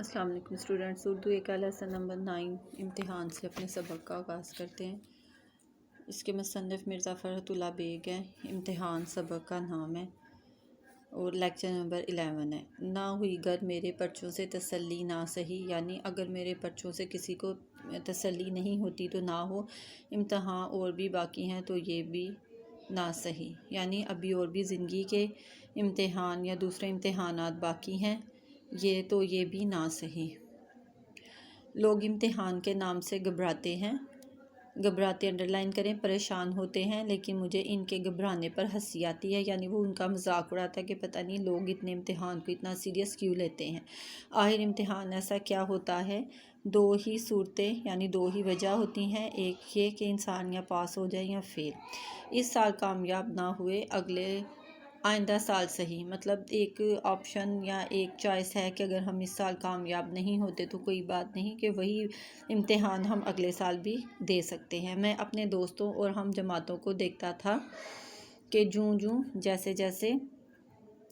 السلام علیکم اسٹوڈنٹس، اردو ایک لیسن نمبر 9 امتحان سے اپنے سبق کا آغاز کرتے ہیں۔ اس کے مصنف مرزا فرحت اللہ بیگ ہے۔ امتحان سبق کا نام ہے اور لیکچر نمبر 11 ہے۔ نہ ہوئی گر میرے پرچوں سے تسلی نہ سہی، یعنی اگر میرے پرچوں سے کسی کو تسلی نہیں ہوتی تو نہ ہو، امتحان اور بھی باقی ہیں تو یہ بھی نہ سہی، یعنی ابھی اور بھی زندگی کے امتحان یا دوسرے امتحانات باقی ہیں، یہ بھی نہ سہی۔ لوگ امتحان کے نام سے گھبراتے انڈرلائن کریں، پریشان ہوتے ہیں، لیکن مجھے ان کے گھبرانے پر ہنسی آتی ہے، یعنی وہ ان کا مذاق اڑاتا ہے کہ پتہ نہیں لوگ اتنے امتحان کو اتنا سیریس کیوں لیتے ہیں۔ آخر امتحان ایسا کیا ہوتا ہے؟ دو ہی صورتیں یعنی دو ہی وجہ ہوتی ہیں، ایک یہ کہ انسان یا پاس ہو جائے یا فیل۔ اس سال کامیاب نہ ہوئے اگلے آئندہ سال صحیح، مطلب ایک آپشن یا ایک چوائس ہے کہ اگر ہم اس سال کامیاب نہیں ہوتے تو کوئی بات نہیں، کہ وہی امتحان ہم اگلے سال بھی دے سکتے ہیں۔ میں اپنے دوستوں اور ہم جماعتوں کو دیکھتا تھا کہ جیسے جیسے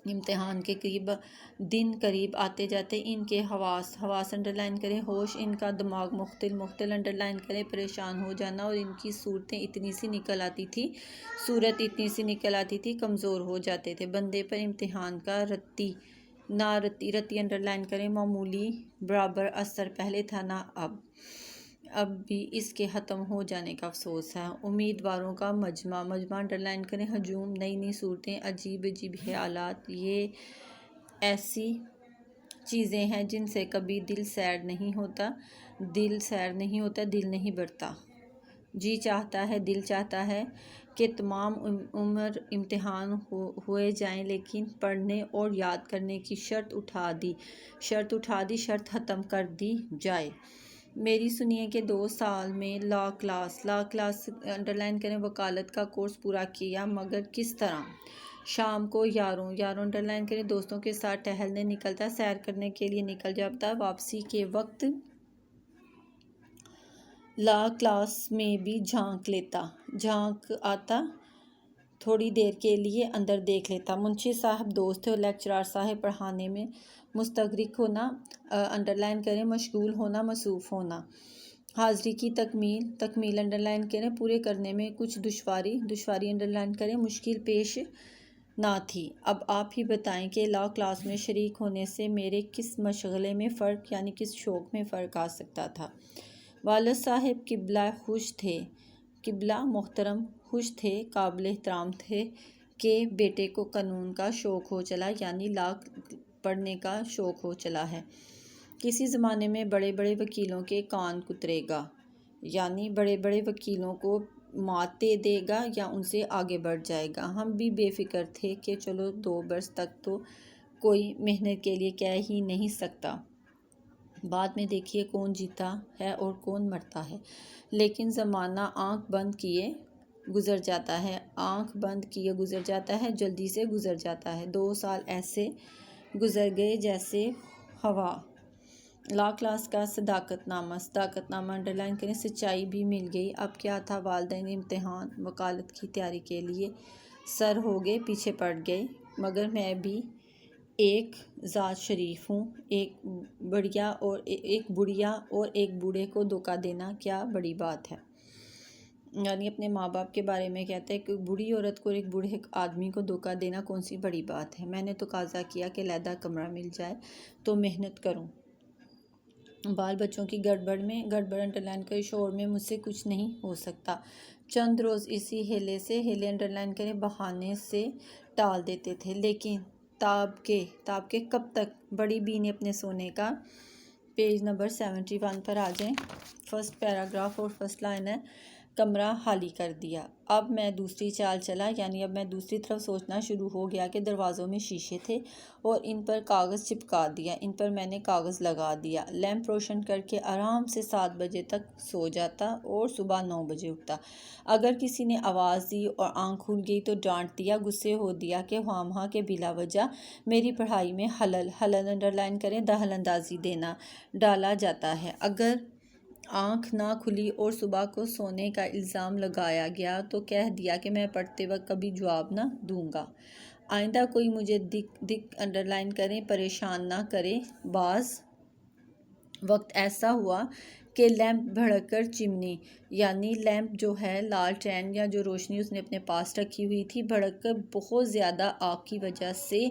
امتحان کے دن قریب آتے جاتے ان کے حواس انڈرلائن کریں، ہوش، ان کا دماغ مختل انڈرلائن کریں، پریشان ہو جانا، اور ان کی صورت اتنی سی نکل آتی تھی کمزور ہو جاتے تھے۔ بندے پر امتحان کا رتی انڈرلائن کریں، معمولی برابر اثر پہلے تھا نہ اب بھی اس کے ختم ہو جانے کا افسوس ہے۔ امیدواروں کا مجمع انڈرلائن کریں، ہجوم، نئی صورتیں، عجیب خیالات، یہ ایسی چیزیں ہیں جن سے کبھی دل سیر نہیں ہوتا، دل نہیں بڑھتا۔ دل چاہتا ہے کہ تمام عمر امتحان ہوئے جائیں، لیکن پڑھنے اور یاد کرنے کی شرط ختم کر دی جائے۔ میری سنیے کہ 2 سال میں لا کلاس انڈرلائن کریں، وکالت کا کورس پورا کیا، مگر کس طرح؟ شام کو یاروں انڈرلائن کریں، دوستوں کے ساتھ ٹہلنے نکلتا، سیر کرنے کے لیے نکل جاتا، واپسی کے وقت لا کلاس میں بھی جھانک آتا، تھوڑی دیر کے لیے اندر دیکھ لیتا۔ منشی صاحب دوست تھے اور لیکچرار صاحب پڑھانے میں مستغرق ہونا انڈرلائن کریں، مشغول ہونا، مصروف ہونا۔ حاضری کی تکمیل انڈرلائن کریں، پورے کرنے میں کچھ دشواری انڈرلائن کریں، مشکل پیش نہ تھی۔ اب آپ ہی بتائیں کہ لا کلاس میں شریک ہونے سے میرے کس مشغلے میں فرق یعنی کس شوق میں فرق آ سکتا تھا؟ والد صاحب قبلہ محترم خوش تھے، قابل احترام تھے کہ بیٹے کو قانون کا شوق ہو چلا، یعنی لا پڑھنے کا شوق ہو چلا ہے۔ کسی زمانے میں بڑے وکیلوں کے کان کترے گا، یعنی بڑے وکیلوں کو مات دے گا یا ان سے آگے بڑھ جائے گا۔ ہم بھی بے فکر تھے کہ چلو 2 برس تک تو کوئی محنت کے لیے کہہ ہی نہیں سکتا، بعد میں دیکھیے کون جیتا ہے اور کون مرتا ہے۔ لیکن زمانہ آنکھ بند کیے گزر جاتا ہے، جلدی سے گزر جاتا ہے۔ 2 سال ایسے گزر گئے جیسے ہوا۔ لا کلاس کا صداقت نامہ انڈرلائن کریں، سچائی بھی مل گئی۔ اب کیا تھا؟ والدین امتحان وکالت کی تیاری کے لیے سر ہو گئے، پیچھے پڑ گئے، مگر میں بھی ایک ذات شریف ہوں، ایک بڑھیا اور ایک بوڑھے کو دھوکہ دینا کیا بڑی بات ہے؟ یعنی اپنے ماں باپ کے بارے میں کہتے ہیں کہ بوڑھی عورت کو اور ایک بوڑھے آدمی کو دھوکہ دینا کون سی بڑی بات ہے؟ میں نے تقاضا کیا کہ علیحدہ کمرہ مل جائے تو محنت کروں۔ بال بچوں کی گڑبڑ انڈرلائن کریں، شور میں مجھ سے کچھ نہیں ہو سکتا۔ چند روز اسی ہیلے انڈرلائن کریں، بہانے سے ٹال دیتے تھے، لیکن تاب کے کب تک؟ بڑی بی نے اپنے سونے کا پیج نمبر 71 پر آ جائیں، فرسٹ پیراگراف اور فرسٹ لائن ہے، کمرہ خالی کر دیا۔ اب میں دوسری چال چلا، یعنی اب میں دوسری طرف سوچنا شروع ہو گیا کہ دروازوں میں شیشے تھے اور ان پر کاغذ چپکا دیا، ان پر میں نے کاغذ لگا دیا، لیمپ روشن کر کے آرام سے 7 بجے تک سو جاتا اور صبح 9 بجے اٹھتا۔ اگر کسی نے آواز دی اور آنکھ کھل گئی تو ڈانٹ دیا، غصے ہو دیا کہ خواہ کے بلا وجہ میری پڑھائی میں خلل انڈرلائن کریں، دخل اندازی ڈالا جاتا ہے۔ اگر آنکھ نہ کھلی اور صبح کو سونے کا الزام لگایا گیا تو کہہ دیا کہ میں پڑھتے وقت کبھی جواب نہ دوں گا۔ آئندہ کوئی مجھے دکھ انڈرلائن کریں، پریشان نہ کرے۔ بعض وقت ایسا ہوا کہ لیمپ بھڑک کر چمنی، یعنی لیمپ جو ہے لالٹین یا جو روشنی اس نے اپنے پاس رکھی ہوئی تھی، بھڑک کر بہت زیادہ آگ کی وجہ سے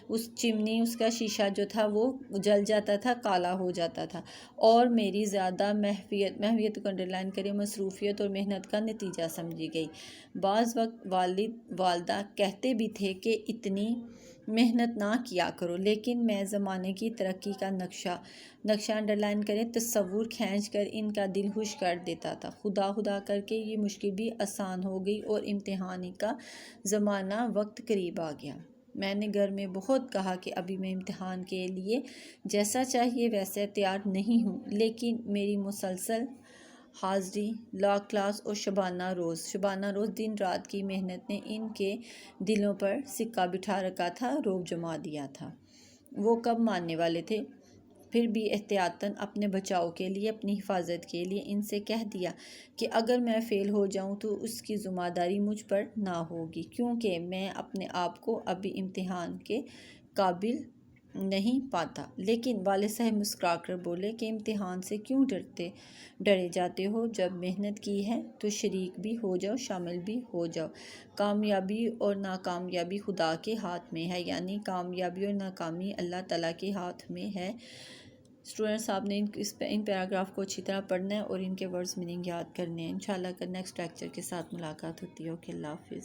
اس چمنی، اس کا شیشہ جو تھا وہ جل جاتا تھا، کالا ہو جاتا تھا، اور میری زیادہ محویت کو انڈرلائن کرے، مصروفیت اور محنت کا نتیجہ سمجھی گئی۔ بعض وقت والد والدہ کہتے بھی تھے کہ اتنی محنت نہ کیا کرو، لیکن میں زمانے کی ترقی کا نقشہ انڈرلائن کریں تصور کھینچ کر ان کا دل خوش کر دیتا تھا۔ خدا خدا کر کے یہ مشکل بھی آسان ہو گئی اور امتحانی کا زمانہ وقت قریب آ گیا۔ میں نے گھر میں بہت کہا کہ ابھی میں امتحان کے لیے جیسا چاہیے ویسے تیار نہیں ہوں، لیکن میری مسلسل حاضری، لا کلاس اور شبانہ روز دن رات کی محنت نے ان کے دلوں پر سکہ بٹھا رکھا تھا، روب جما دیا تھا۔ وہ کب ماننے والے تھے؟ پھر بھی احتیاطاً اپنے بچاؤ کے لیے، اپنی حفاظت کے لیے ان سے کہہ دیا کہ اگر میں فیل ہو جاؤں تو اس کی ذمہ داری مجھ پر نہ ہوگی، کیونکہ میں اپنے آپ کو ابھی امتحان کے قابل نہیں پاتا۔ لیکن والد صاحب مسکرا کر بولے کہ امتحان سے کیوں ڈرے جاتے ہو؟ جب محنت کی ہے تو شریک بھی ہو جاؤ، شامل بھی ہو جاؤ۔ کامیابی اور ناکامیابی خدا کے ہاتھ میں ہے، یعنی کامیابی اور ناکامی اللہ تعالیٰ کے ہاتھ میں ہے۔ اسٹوڈنٹس، آپ نے ان پیراگراف کو اچھی طرح پڑھنا ہے اور ان کے ورڈز میننگ یاد کرنے ہیں۔ انشاءاللہ کل نیکسٹ لیکچر کے ساتھ ملاقات ہوتی ہے۔ اوکے، اللہ حافظ۔